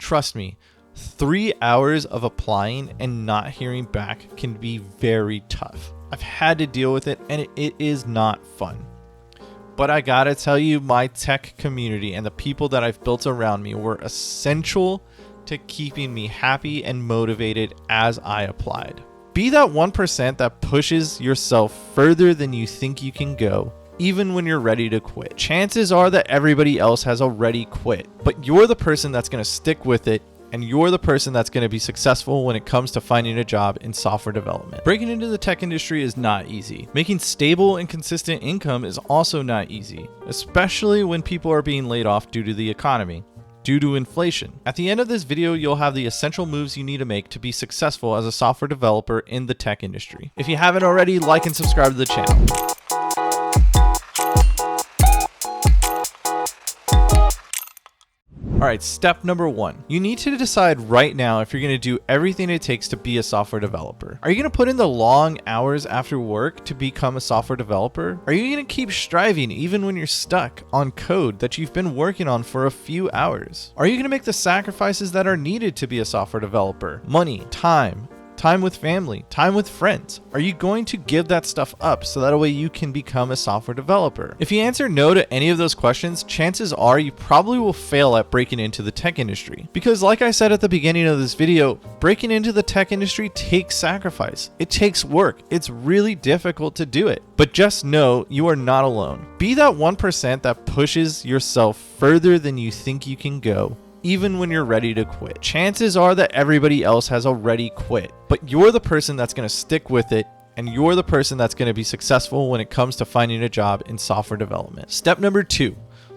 Trust me, 3 hours of applying and not hearing back can be very tough. I've had to deal with it and it is not fun. But I gotta tell you, my tech community and the people that I've built around me were essential to keeping me happy and motivated as I applied. Be that 1% that pushes yourself further than you think you can go, even when you're ready to quit. Chances are that everybody else has already quit, but you're the person that's gonna stick with it, and you're the person that's going to be successful when it comes to finding a job in software development. Breaking into the tech industry is not easy. Making stable and consistent income is also not easy, especially when people are being laid off due to the economy, due to inflation. At the end of this video, you'll have the essential moves you need to make to be successful as a software developer in the tech industry. If you haven't already, like and subscribe to the channel. All right, step number 1. You need to decide right now if you're going to do everything it takes to be a software developer. Are you going to put in the long hours after work to become a software developer? Are you going to keep striving even when you're stuck on code that you've been working on for a few hours? Are you going to make the sacrifices that are needed to be a software developer? Money, time with family, time with friends. Are you going to give that stuff up so that way you can become a software developer? If you answer no to any of those questions, chances are you probably will fail at breaking into the tech industry. Because like I said at the beginning of this video, breaking into the tech industry takes sacrifice. It takes work. It's really difficult to do it. But just know you are not alone. Be that 1% that pushes yourself further than you think you can go, even when you're ready to quit. Chances are that everybody else has already quit, but you're the person that's going to stick with it, and you're the person that's going to be successful when it comes to finding a job in software development. Step number 2,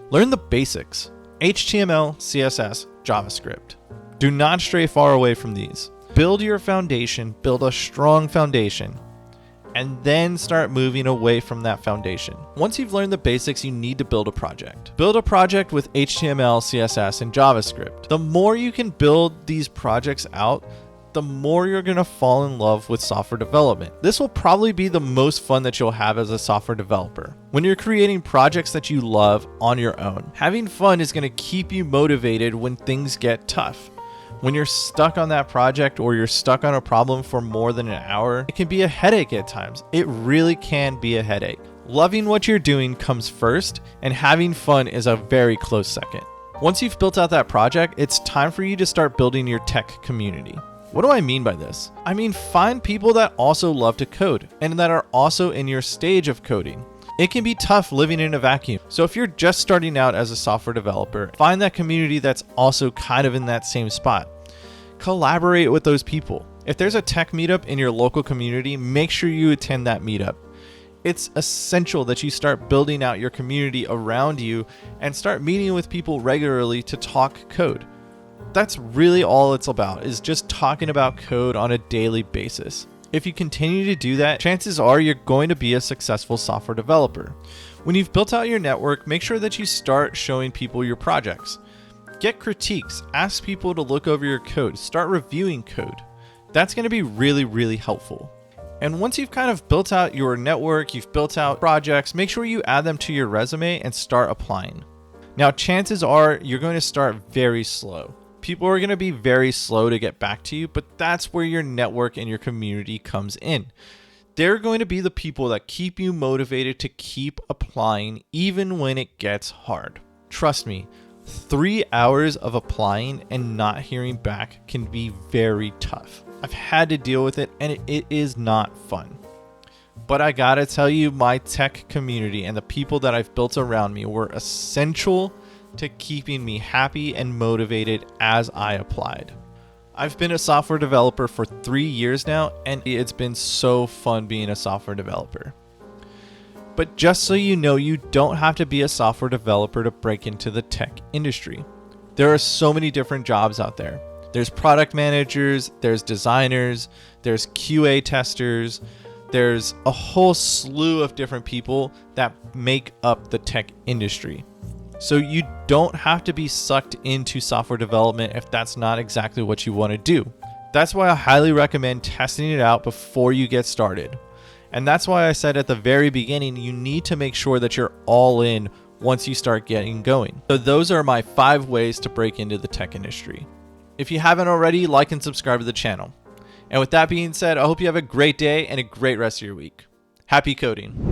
learn the basics. HTML, CSS, JavaScript. Do not stray far away from these. Build your foundation, build a strong foundation, and then start moving away from that foundation. Once you've learned the basics, you need to build a project. Build a project with HTML, CSS, and JavaScript. The more you can build these projects out, the more you're gonna fall in love with software development. This will probably be the most fun that you'll have as a software developer. When you're creating projects that you love on your own, having fun is gonna keep you motivated when things get tough. When you're stuck on that project or you're stuck on a problem for more than an hour, it can be a headache at times. It really can be a headache. Loving what you're doing comes first, and having fun is a very close second. Once you've built out that project, it's time for you to start building your tech community. What do I mean by this? I mean, find people that also love to code and that are also in your stage of coding. It can be tough living in a vacuum. So if you're just starting out as a software developer, find that community that's also kind of in that same spot. Collaborate with those people. If there's a tech meetup in your local community, make sure you attend that meetup. It's essential that you start building out your community around you and start meeting with people regularly to talk code. That's really all it's about, is just talking about code on a daily basis. If you continue to do that, chances are you're going to be a successful software developer. When you've built out your network, make sure that you start showing people your projects. Get critiques, ask people to look over your code, start reviewing code. That's going to be really, really helpful. And once you've kind of built out your network, you've built out projects, make sure you add them to your resume and start applying. Now, chances are you're going to start very slow. People are going to be very slow to get back to you, but that's where your network and your community comes in. They're going to be the people that keep you motivated to keep applying even when it gets hard. Trust me, 3 hours of applying and not hearing back can be very tough. I've had to deal with it and it is not fun. But I gotta tell you, my tech community and the people that I've built around me were essential to keeping me happy and motivated as I applied. I've been a software developer for 3 years now, and it's been so fun being a software developer. But just so you know, you don't have to be a software developer to break into the tech industry. There are so many different jobs out there. There's product managers, there's designers, there's QA testers, there's a whole slew of different people that make up the tech industry. So you don't have to be sucked into software development if that's not exactly what you want to do. That's why I highly recommend testing it out before you get started. And that's why I said at the very beginning, you need to make sure that you're all in once you start getting going. So those are my 5 ways to break into the tech industry. If you haven't already, like and subscribe to the channel. And with that being said, I hope you have a great day and a great rest of your week. Happy coding.